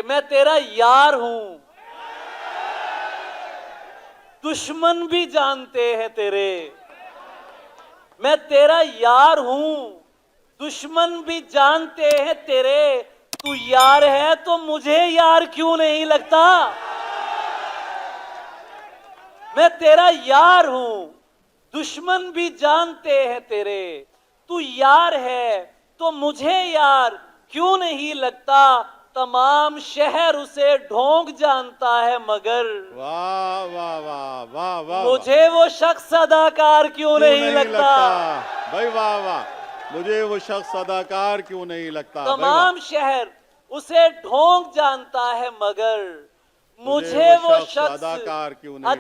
मैं तेरा यार हूं, दुश्मन भी जानते हैं तेरे। मैं तेरा यार हूं, दुश्मन भी जानते हैं तेरे। तू यार है तो मुझे यार क्यों नहीं लगता? मैं तेरा यार हूं, दुश्मन भी जानते हैं तेरे। तू यार है तो मुझे यार क्यों नहीं लगता? तमाम शहर उसे ढोंग जानता है मगर वाह वाह वाह वाह वाह, मुझे वो शख्स अदाकार क्यों नहीं लगता? भाई वाह वाह, मुझे वो शख्स अदाकार क्यों नहीं लगता? तमाम शहर उसे ढोंग जानता है मगर मुझे वो शख्स अदाकार क्यों नहीं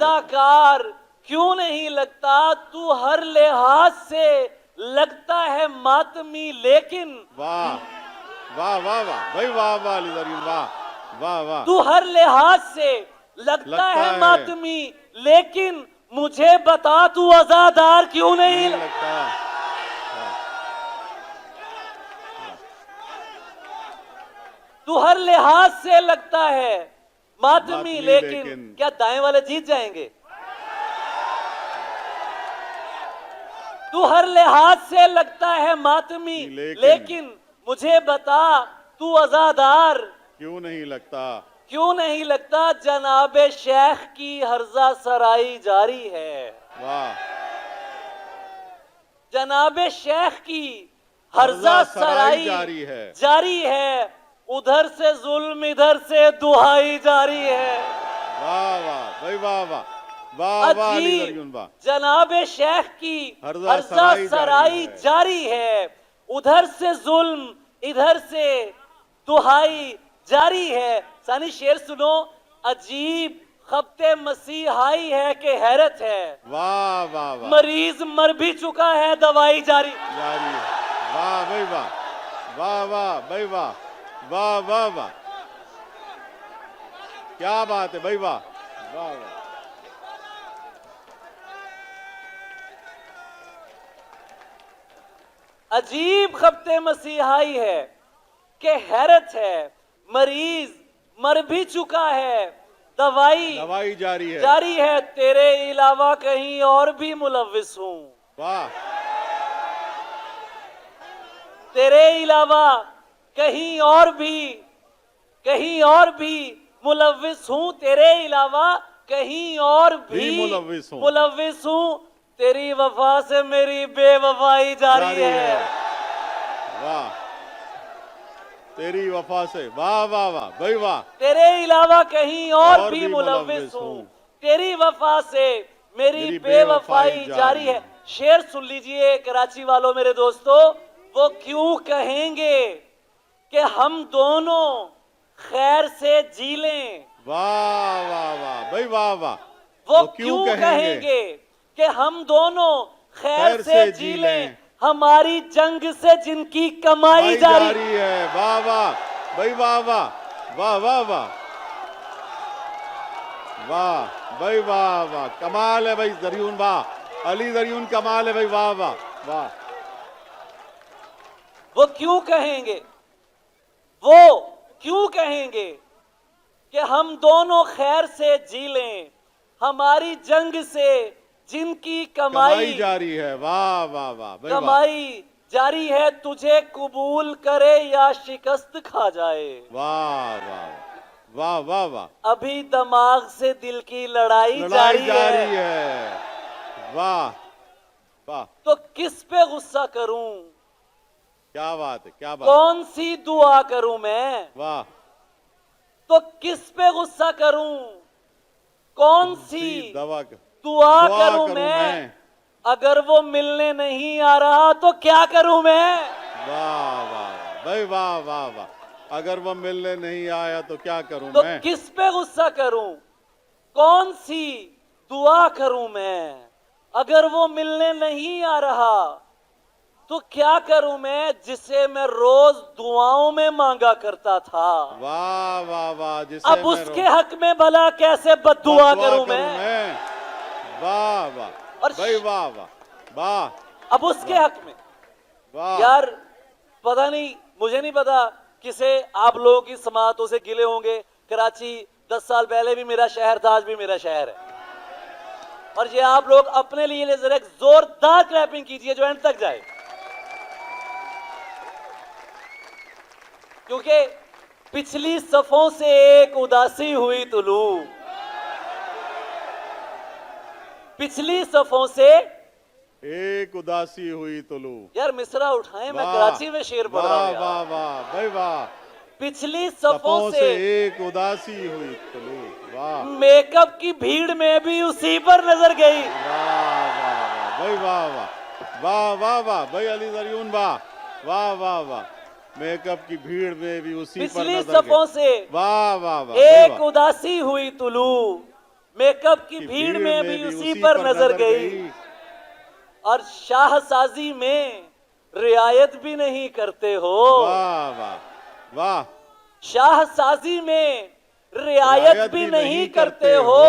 लगता? तू हर लिहाज से लगता है मातमी लेकिन वाह वाह वाह वाह भाई, वाह वाह अली ज़रीन, वाह वाह वाह। तू हर लिहाज से लगता है मातमी लेकिन मुझे बता तू आजादार क्यों नहीं लगता? तू हर लिहाज से लगता है मातमी लेकिन क्या दाएं वाले जीत जाएंगे? तू हर लिहाज से लगता है मातमी लेकिन मुझे बता तू आजादार क्यों नहीं लगता? क्यों नहीं लगता? जनाबे शेख की हर्जा सराई जारी है। वाह, जनाबे शेख की हर्जा सराई जारी है। उधर से जुल्म इधर से दुहाई जारी है। वाह वाह भाई, वाह वाह वाह वाह अली ज़रीन, वाह। जनाबे शेख की हर्जा सराई जारी है। उधर से जुल्म इधर से दुहाई जारी है। सानी शेर सुनो, अजीब खब्ते मसीहाई है कि हैरत है। वाह वाह वाह, मरीज मर भी चुका है दवाई जारी जारी है। वाह भाई वाह, वाह वाह भाई वाह, वाह वाह वाह, क्या बात है भाई, वाह वाह वाह। अजीब खब्ते मसीहाई है कि हैरत है। मरीज मर भी चुका है दवाई जारी है। तेरे अलावा कहीं और भी मुलव्विस हूं। वाह, तेरे अलावा कहीं और भी मुलव्विस हूं। तेरे अलावा कहीं और भी मुलव्विस हूं। तेरी वफा से मेरी बेवफाई जारी है। वाह, तेरी वफा से, वाह वाह वाह भाई वाह। तेरे अलावा कहीं और भी मुलव्विस हूं। तेरी वफा से मेरी बेवफाई जारी है। शेर सुन लीजिए कराची वालों, मेरे दोस्तों। वो क्यों कहेंगे कि हम दोनों खैर से जी लें? वाह वाह वाह भाई, वाह वाह। वो क्यों कहेंगे कि हम दोनों खैर से जी लें? हमारी जंग से जिनकी कमाई जारी है। वाह वाह भाई, वाह वाह, वाह वाह वाह, वाह भाई, वाह वाह, कमाल है भाई ज़रीन, वाह अली ज़रीन, कमाल है भाई, वाह वाह वाह। वो क्यों कहेंगे कि हम दोनों खैर से जी लें? हमारी जंग से जिनकी कमाई जारी है। वाह वाह वाह, कमाई जारी है। तुझे कबूल करे या शिकस्त खा जाए। वाह वाह वाह वाह वाह। अभी दिमाग से दिल की लड़ाई जारी है। वाह वाह। तो किस पे गुस्सा करूं? क्या बात है, क्या बात। कौन सी दुआ करूं मैं? वाह। तो किस पे गुस्सा करूं? कौन सी दुआ करूं मैं? अगर वो मिलने नहीं आ रहा तो क्या करूं मैं? वाह वाह भाई, वाह वाह वाह। अगर वो मिलने नहीं आया तो क्या करूं तो मैं? किस पे गुस्सा करूं? कौन सी दुआ करूं मैं? अगर वो मिलने नहीं आ रहा तो क्या करूं मैं? जिसे मैं रोज दुआओं में मांगा करता था। वाह वाह वाह। अब उसके हक में भला कैसे बद्दुआ करूं मैं? वाह वाह और भाई, वाह वाह वाह। अब उसके हक में, वाह यार, पता नहीं, मुझे नहीं पता किसे आप लोगों की समातों से गिले होंगे। कराची 10 साल पहले भी मेरा शहर था, आज भी मेरा शहर है। और ये आप लोग अपने लिए जरा एक जोरदार क्लैपिंग कीजिए जो एंड तक जाए, क्योंकि पिछली सफों से एक उदासी हुई तुलू, पिछली सफों से एक उदासी हुई तुलू। यार मिसरा उठाएं, मैं वाह, कराची में शेर पढ़ रहा वाह हूं यार। वाह वाह भाई वाह। पिछली सफों सफों से से एक उदासी हुई तुलू। वाह मेकअप की भीड़ में भी उसी पर नजर गई। वाह वाह भाई वाह वाह वाह वाह वाह भाई अली दरियून वाह वाह वाह वाह। मेकअप की भीड़ में भी उसी पर पिछली नजर सफों गई। से वाह वाह वाह एक उदासी हुई तुलू, मेकअप की की भीड़ में भी उसी पर पर नजर गई। और शाहसाजी में रियायत भी नहीं करते हो। वाह वाह वाह। शाहसाजी में रियायत भी नहीं करते हो,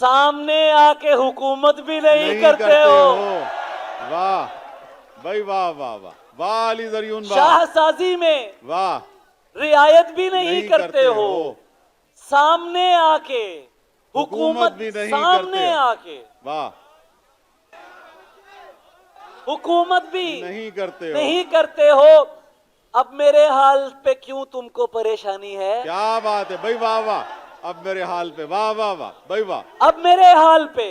सामने आके हुकूमत भी नहीं करते हो। वाह भाई वाह वाह वाह वाह अली दरियून वाह। शाहसाजी में वाह रियायत भी नहीं करते हो, सामने आके हुकूमत भी नहीं सामने करते। आके वाह हुकूमत भी नहीं करते हो। नहीं करते हो। अब मेरे हाल पे क्यों तुमको परेशानी है? क्या बात है भाई वाह वाह। अब मेरे हाल पे वाह वाह वाह भाई वाह। अब मेरे हाल पे,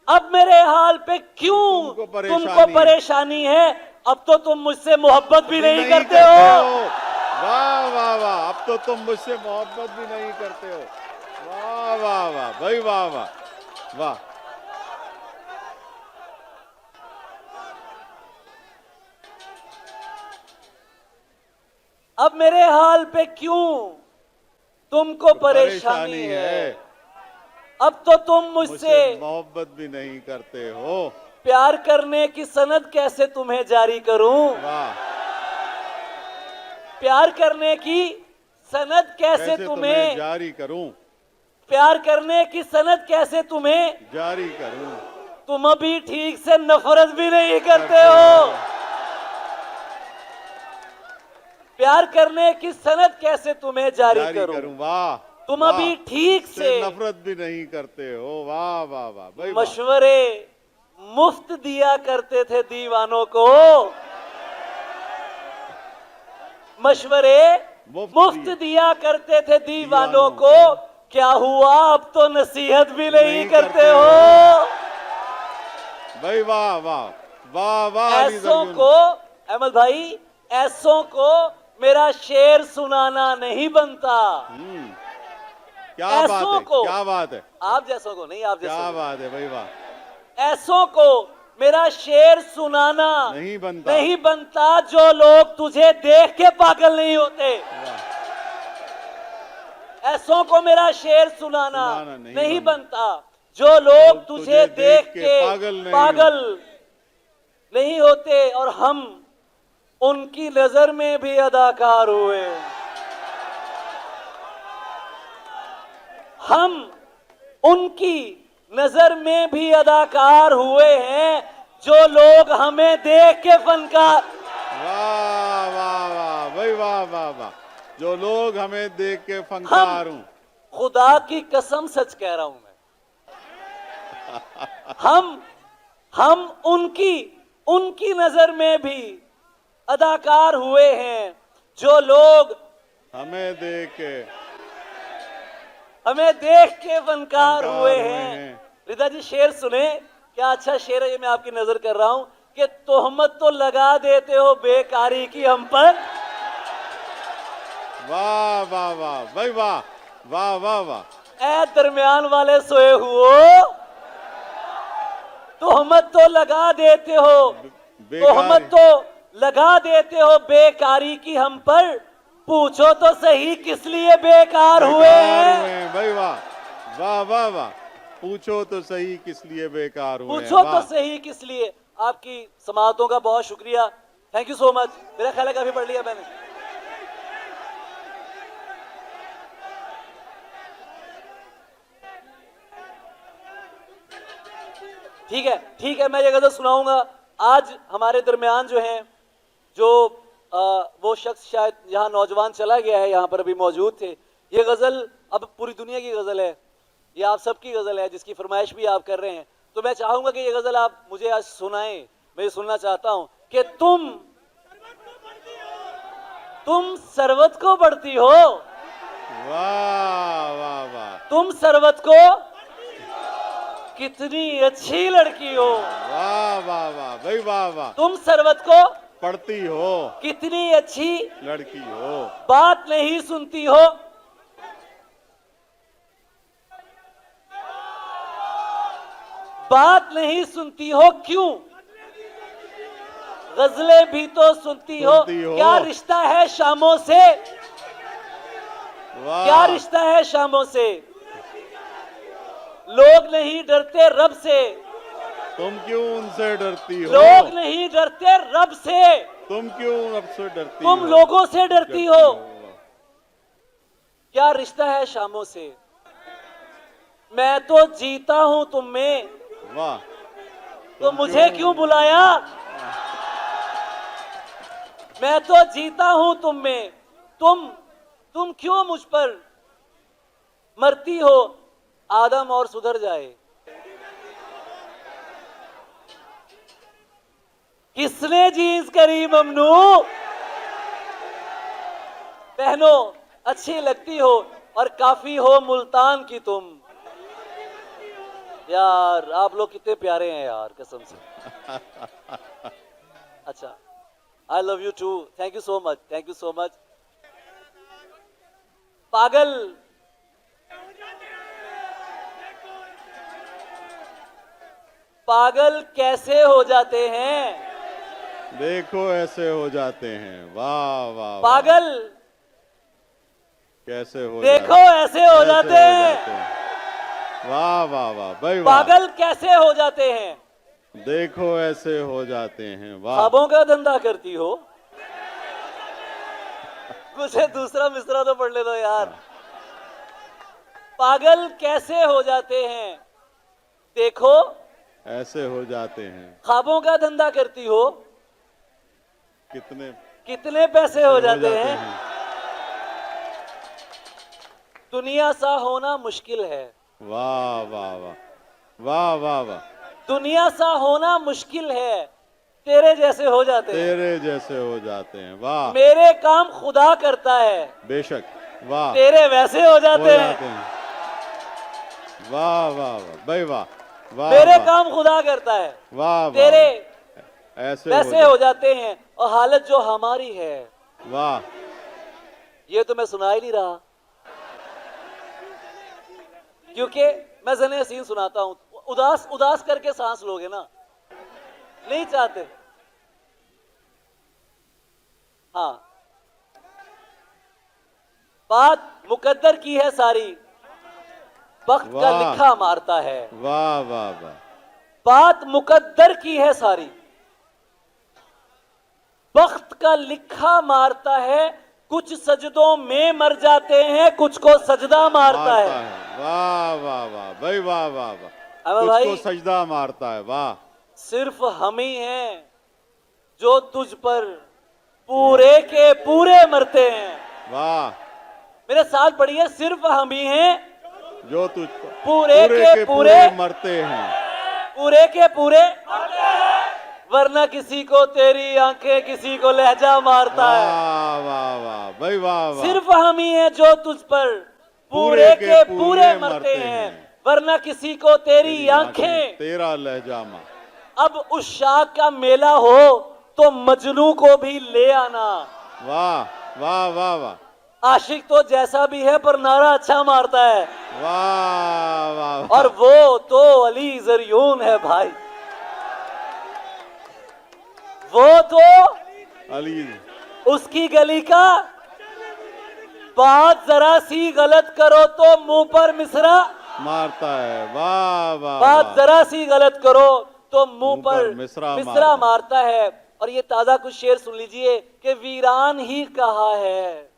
अब मेरे हाल पे क्यों तुमको परेशानी है? अब तो तुम मुझसे मोहब्बत भी नहीं करते हो। वाह वाह वाह। अब तो तुम मुझसे मोहब्बत भी नहीं करते हो। वाह वाह वाह भाई वाह वाह वाह। अब मेरे हाल पे क्यों तुमको परेशानी है? अब तो तुम मुझसे मोहब्बत भी नहीं करते हो। प्यार करने की सनद कैसे तुम्हें जारी करूं? वाह। प्यार करने की सनद कैसे तुम्हें जारी करूं? प्यार करने की सनद कैसे तुम्हें जारी करूं? तुम अभी ठीक से नफरत भी नहीं करते हो। प्यार करने की सनद कैसे तुम्हें जारी करूं? वाह। तुम अभी ठीक से नफरत भी नहीं करते हो। वाह वाह वाह भाई। मशवरे मुफ्त दिया करते थे दीवानों को, मशवरे मुफ्त दिया करते थे दीवानों को। क्या हुआ अब तो नसीहत भी नहीं करते हो। भाई वाह वाह वाह वाह। ऐसों को, अहमद भाई, ऐसों को मेरा शेर सुनाना नहीं बनता। क्या बात है, क्या बात है। आप जैसों को नहीं, आप जैसों क्या बात है भाई वाह। ऐसों को मेरा शेर सुनाना नहीं बनता जो लोग तुझे देख के पागल नहीं होते। ऐसों को मेरा शेर सुनाना नहीं बनता जो लोग तुझे देख के पागल नहीं होते। और हम उनकी नजर में भी अदाकार हुए। हम उनकी नजर में भी अदाकार हुए हैं जो लोग हमें देख के फनकार। वाह वाह वाह भाई वाह वाह वाह। जो लोग हमें देख के फनकार हूं। खुदा की कसम सच कह रहा हूं मैं। हम उनकी नजर में भी अदाकार हुए हैं जो लोग हमें देख के फनकार हुए हैं। रिदा जी शेर सुने, क्या अच्छा शेर है ये। मैं आपकी नजर कर रहा हूं कि तोहमत तो लगा देते हो बेकारी की हम पर। वाह वाह वाह भाई वाह वाह वाह वाह। ऐ दरमियान वाले सोए हुओ, तोहमत तो लगा देते हो, तोहमत तो लगा देते हो बेकारी की हम पर। पूछो तो सही किस लिए बेकार हुए हैं। भाई वाह वाह वाह वाह। पूछो तो सही किस लिए बेकार हुए। पूछो तो सही किस लिए। आपकी समाअतों का बहुत शुक्रिया, थैंक यू सो मच। मेरा ख्याल है काफी पढ़ लिया मैंने। ठीक है, मैं ये गजल सुनाऊंगा। आज हमारे दरमियान जो हैं, जो वो शख्स शायद यहाँ नौजवान चला गया है, यहाँ पर अभी मौजूद थे। ये गजल अब पूरी दुनिया की गजल है, ये आप सबकी गजल है जिसकी फरमाइश भी आप कर रहे हैं। तो मैं चाहूंगा कि ये गजल आप मुझे आज सुनाएं। मैं ये सुनना चाहता हूं कि तुम सरवत को बढ़ती हो। वाह वाह वाह, तुम सरवत को, कितनी अच्छी लड़की हो। वाह वाह वाह भाई, वाह वाह। तुम सरवत को पढ़ती हो, कितनी अच्छी लड़की हो। बात नहीं सुनती हो। बात नहीं सुनती हो क्यों? गजलें भी तो सुनती हो। क्या रिश्ता है शामों से? वाह, क्या रिश्ता है शामों से? लोग नहीं डरते रब से। तुम क्यों उनसे डरती हो? लोग नहीं डरते रब से। तुम क्यों रब से डरती तुम हो? लोगों से डरती हो। क्या रिश्ता है शामों से? मैं तो जीता हूं तुम में, वाह, तो मुझे क्यों बुलाया? मैं तो जीता हूं तुम में, तुम क्यों मुझ पर मरती हो? आदम और सुधर जाए। किसने जींस करी ममनू? पहनो अच्छी लगती हो और काफी हो मुल्तान की तुम। यार आप लोग कितने प्यारे हैं यार, कसम से। अच्छा, I love you too, thank you so much, thank you so much. पागल पागल कैसे हो जाते हैं? देखो ऐसे हो जाते हैं। वाह वाह वाह, पागल कैसे हो देखो ऐसे हो जाते हैं। वाह वाह वाह भाई, वाह। पागल कैसे हो जाते हैं? देखो ऐसे हो जाते हैं। वाह, ख्वाबों का धंधा करती हो। कुछ दूसरा मिसरा तो पढ़ ले दो यार। पागल कैसे हो जाते हैं? देखो ऐसे हो जाते हैं। ख्वाबों का धंधा करती हो। कितने पैसे हो जाते हैं? दुनिया सा होना मुश्किल है। वाह वाह वाह, वाह वाह वाह। दुनिया सा होना मुश्किल है, तेरे जैसे हो जाते हैं। तेरे जैसे हो जाते हैं। वाह, मेरे काम खुदा करता है, बेशक। वाह, तेरे वैसे हो जाते हैं। वाह वाह वाह भाई, वाह वाह। मेरे काम खुदा करता है, वाह, तेरे ऐसे वैसे हो जाते हैं। और हालत जो हमारी है, वाह, ये तो मैं सुना ही नहीं रहा, क्योंकि मैं ज़ने हसीन सुनाता हूं। उदास उदास करके सांस लोगे ना, नहीं चाहते। हाँ, बात मुकद्दर की है सारी, वक्त का लिखा मारता है। वाह वाह वाह, बात मुकद्दर की है सारी, वक्त का लिखा मारता है। कुछ सजदों में मर जाते हैं, कुछ को सजदा मारता है। वाह वाह वाह भाई, वाह वाह वाह। अब भाई, कुछ को सजदा मारता है। वाह, सिर्फ हम ही हैं जो तुझ पर पूरे के पूरे मरते हैं। वाह, मेरे साथ पढ़िए, सिर्फ हम ही हैं जो तुझ पर पूरे के पूरे मरते हैं। पूरे के पूरे, वरना किसी को तेरी आंखें, किसी को लहजा मारता है। वाह वाह वाह भाई, वाह वाह। सिर्फ हम ही हैं जो तुझ पर पूरे के पूरे मरते हैं, वरना किसी को तेरी आंखें, तेरा लहजामा। अब उस शाख का मेला हो तो मजनू को भी ले आना। वाह वाह वाह वाह। आशिक तो जैसा भी है पर नारा अच्छा मारता है। वाह वाह, और वो तो अली जरियून है भाई, वो तो अली। उसकी गली का बात जरा सी गलत करो तो मुंह पर मिसरा मारता है। वाह वाह, बात जरा सी गलत करो तो मुंह पर मिसरा मारता है। और ये ताजा कुछ शेर सुन लीजिए कि वीरान ही कहा है,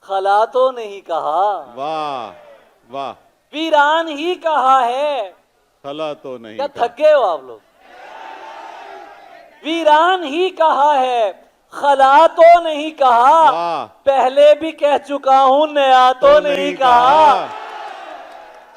खला तो नहीं कहा। वाह वाह, वीरान ही कहा है, खला तो नहीं। क्या थक गए हो आप लोग? वीरान ही कहा है, खला तो नहीं कहा, वाह पहले भी कह चुका हूं नया तो नहीं कहा।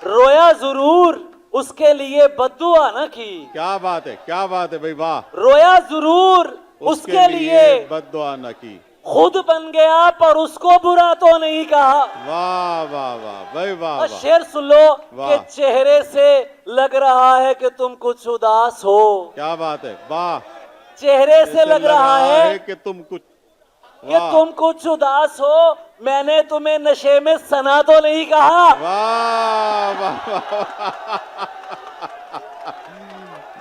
रोया जरूर उसके लिए बद्दुआ न की, क्या बात है, क्या बात है भाई, वाह। रोया जरूर उसके लिए बद्दुआ न की, खुद बन गया पर उसको बुरा तो नहीं कहा। वाह वाह वाह भाई, वाह और वाह। शेर सुन लो वाह। कि चेहरे से लग रहा है कि तुम कुछ उदास हो, क्या बात है, वाह। चेहरे से लग रहा है कि तुम कुछ, कि वाह तुम कुछ उदास हो, मैंने तुम्हें नशे में सना तो नहीं कहा। वाह वाह वाह।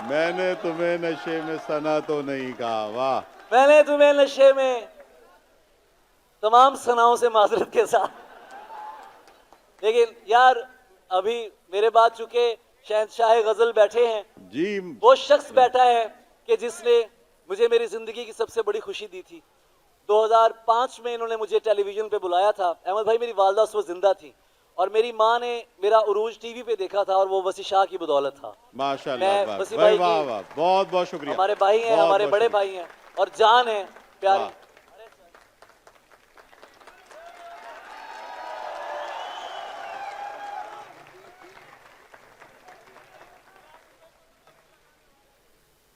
मैंने तुम्हें नशे में सना तो नहीं कहा, वाह। मैंने तुम्हें नशे में, तमाम सनाओं से माजरत के साथ, लेकिन यार अभी मेरे बाद चुके शहंशाह गजल बैठे हैं, जी। वो शख्स बैठा है कि जिसने मुझे मेरी जिंदगी की सबसे बड़ी खुशी दी थी। 2005 में इन्होंने मुझे टेलीविजन पे बुलाया था। अहमद भाई, मेरी वालदा उस वक्त जिंदा थी और मेरी माँ ने मेरा उरूज टीवी पे देखा था और वो वसी शाह की बदौलत था। माशाल्लाह, मैं वाह वसी भाई, भाई वाह की, वाह, बहुत बहुत शुक्रिया। हमारे भाई हैं, बहुत हमारे बहुत बड़े शुक्रिया। भाई हैं और जान है प्यारी। वाह।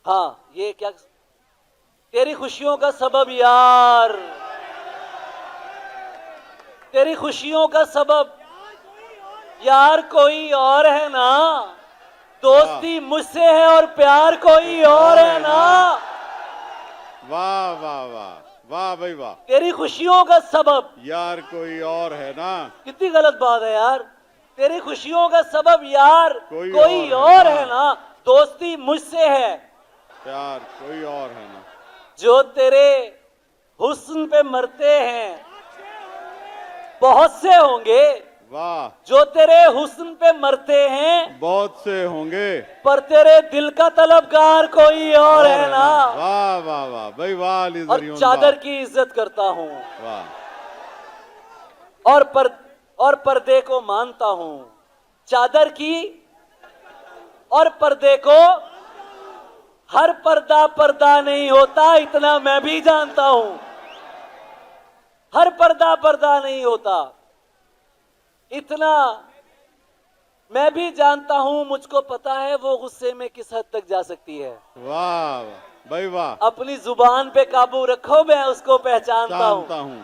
हाँ, ये क्या, तेरी खुशियों का सबब यार, तेरी खुशियों का सबब यार कोई और है ना, दोस्ती मुझसे है और प्यार कोई और है ना। वाह वाह वाह वाह भाई, वाह। तेरी खुशियों का सबब यार कोई और है ना, कितनी गलत बात है यार। तेरी खुशियों का सबब यार कोई कोई और और है है ना, दोस्ती मुझसे है। प्यार कोई और है ना। जो तेरे हुस्न पे मरते हैं बहुत से होंगे, वाह। जो तेरे हुस्न पे मरते हैं बहुत से होंगे, पर तेरे दिल का तलबगार कोई और है ना। वाह वाह वाह भाई, वाह। अली और ज़रियुन, चादर वाह। की इज्जत करता हूँ वाह। और पर्दे को मानता हूँ, चादर की और पर्दे को। हर पर्दा पर्दा नहीं होता, इतना मैं भी जानता हूं। हर पर्दा पर्दा नहीं होता, इतना मैं भी जानता हूं। मुझको पता है वो गुस्से में किस हद तक जा सकती है। वाह भाई, वाह। अपनी जुबान पे काबू रखो, मैं उसको पहचानता जानता हूं हूं।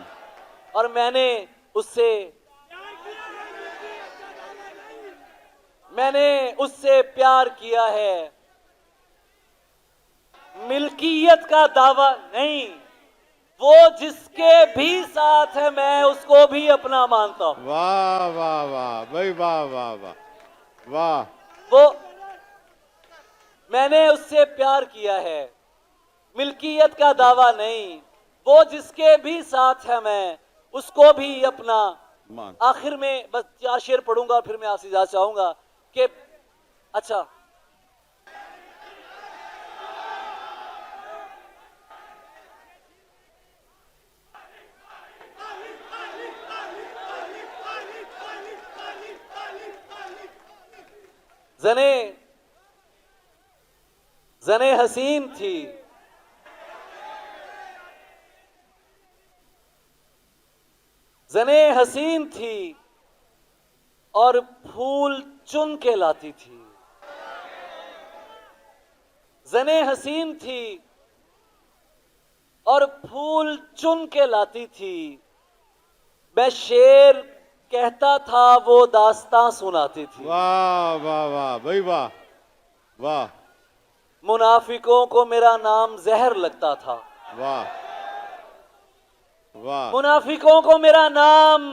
और मैंने उससे प्यार किया है। मिल्कियत का दावा नहीं, वो जिसके भी साथ है मैं उसको भी अपना मानता हूं। वाह वाह वाह भाई, वाह वाह वाह वाह। वो मैंने उससे प्यार किया है, मिल्कियत का दावा नहीं, वो जिसके भी साथ है मैं उसको भी अपना मान। आखिर में बस 4 शेर पढ़ूंगा फिर मैं आपसे इजाजत चाहूंगा कि अच्छा, जने हसीन थी, जने हसीन थी और फूल चुन के लाती थी। जने हसीन थी और फूल चुन के लाती थी। मैं शेर कहता था वो दास्तां सुनाती थी। वाह वाह वाह भाई, वाह वाह। मुनाफिकों को मेरा नाम जहर लगता था। वाह वाह। मुनाफिकों को मेरा नाम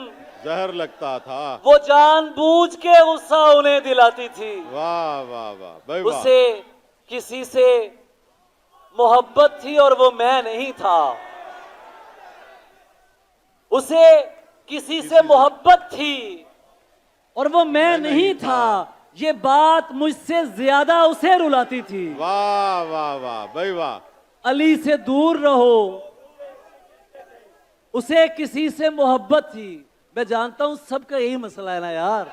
जहर लगता था। वो जानबूझ के गुस्सा उन्हें दिलाती थी। वाह वाह वाह भाई, वाह। उसे किसी से मोहब्बत थी और वो मैं नहीं था। उसे किसी से मोहब्बत थी और वो मैं नहीं था। ये बात मुझसे ज्यादा उसे रुलाती थी। वाह वाह वाह भाई, वाह। अली से दूर रहो, उसे किसी से मोहब्बत थी। मैं जानता हूं सबका यही मसला है ना यार।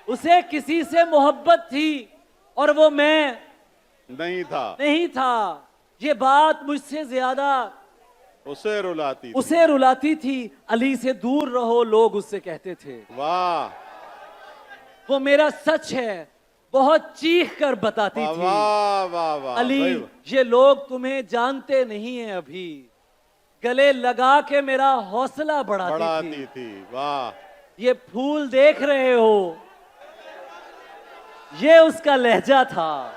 उसे किसी से मोहब्बत थी और वो मैं नहीं था। नहीं था। ये बात मुझसे ज्यादा उसे रुलाती थी। अली से दूर रहो लोग उससे कहते थे। वाह वो मेरा सच है बहुत चीख कर बताती वाह थी। वाह वाह वाह अली भाई, ये लोग तुम्हें जानते नहीं है अभी, गले लगा के मेरा हौसला बढ़ाती बढ़ाती थी। थी। वाह ये फूल देख रहे हो, ये उसका लहजा था।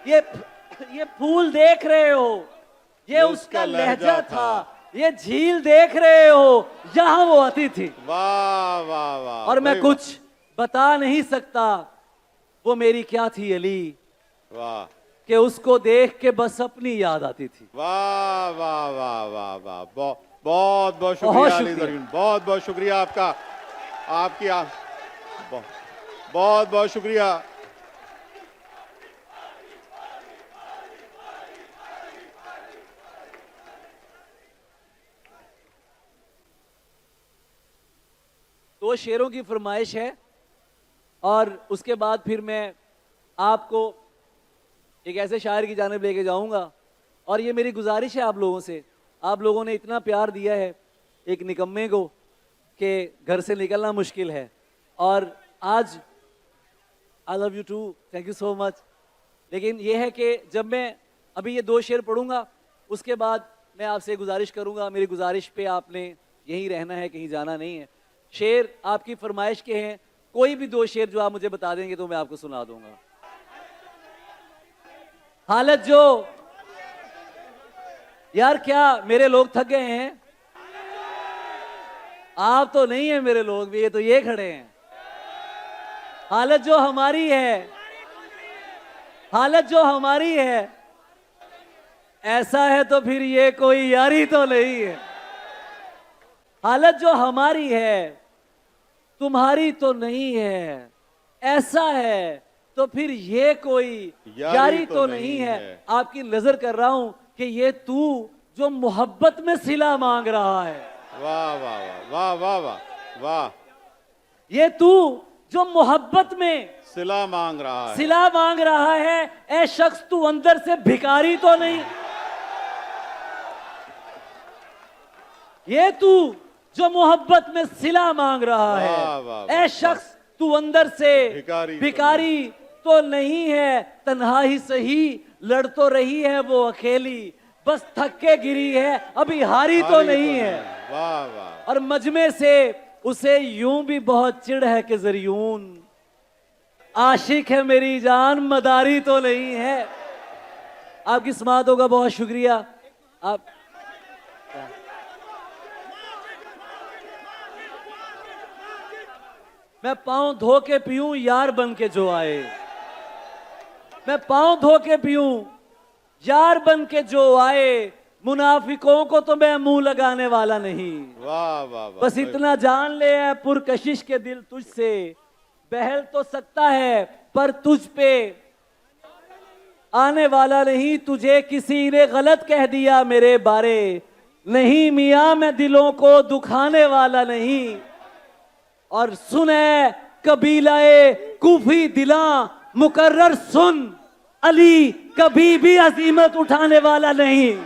ये फूल देख रहे हो, ये उसका लहजा था। ये झील देख रहे हो, यहां वो आती थी। वाह वाह वाह और मैं भाई, कुछ बता नहीं सकता वो मेरी क्या थी अली, वाह कि उसको देख के बस अपनी याद आती थी। वाह वाह वाह वाह वाह बहुत बहुत शुक्रिया अली ज़रियून, बहुत बहुत शुक्रिया आपका, आपकी बहुत बहुत शुक्रिया। दो शेरों की फरमाइश है और उसके बाद फिर मैं आपको एक ऐसे शायर की जानिब लेके जाऊंगा। और ये मेरी गुजारिश है आप लोगों से, आप लोगों ने इतना प्यार दिया है एक निकम्मे को कि घर से निकलना मुश्किल है। और आज I love you too, thank you so much. लेकिन ये है कि जब मैं अभी ये दो शेर पढ़ूंगा उसके बाद मैं आपसे गुजारिश करूंगा, मेरी गुजारिश पे आपने यहीं रहना है, कहीं जाना नहीं है। शेर आपकी फरमाइश के हैं, कोई भी दो शेर जो आप मुझे बता देंगे तो मैं आपको सुना दूंगा। हालत जो यार, क्या मेरे लोग थक गए हैं? आप तो नहीं है मेरे लोग भी, ये तो ये खड़े हैं। हालत जो हमारी है, हालत जो हमारी है, ऐसा है तो फिर ये कोई यारी तो नहीं है। हालत जो हमारी है तुम्हारी तो नहीं है, ऐसा है तो फिर ये कोई यारी तो नहीं है। आपकी नजर कर रहा हूं कि ये तू जो मोहब्बत में सिला मांग रहा है। वाह वाह वाह वाह वाह वाह, ये तू जो मोहब्बत में सिला मांग रहा है, सिला मांग रहा है, ऐ शख्स तू अंदर से भिखारी तो नहीं। ये तू जो मोहब्बत में सिला मांग रहा है, ऐ शख्स तू अंदर से भिखारी तो नहीं है। तन्हा ही सही लड़ तो रही है वो अकेली, बस थक के गिरी है अभी हारी तो नहीं है। वाह वाह। और मजमे से उसे यूं भी बहुत चिढ़ है कि ज़रियून आशिक है मेरी जान, मदारी तो नहीं है। आपकी समातों का बहुत शुक्रिया। आप मैं पांव धो के पीऊं यार बन के जो आए, मैं पांव धो के पीऊं यार बन के जो आए, मुनाफिकों को तो मैं मुंह लगाने वाला नहीं। वाह वाह वाह, बस इतना जान ले है पुरकशिश के दिल तुझसे बहल तो सकता है पर तुझ पे आने वाला नहीं। तुझे किसी ने गलत कह दिया मेरे बारे, नहीं मियां मैं दिलों को दुखाने वाला नहीं। और सुने कबीलाए कूफी दिला मुकर्रर सुन, अली कभी भी अजीमत उठाने वाला नहीं।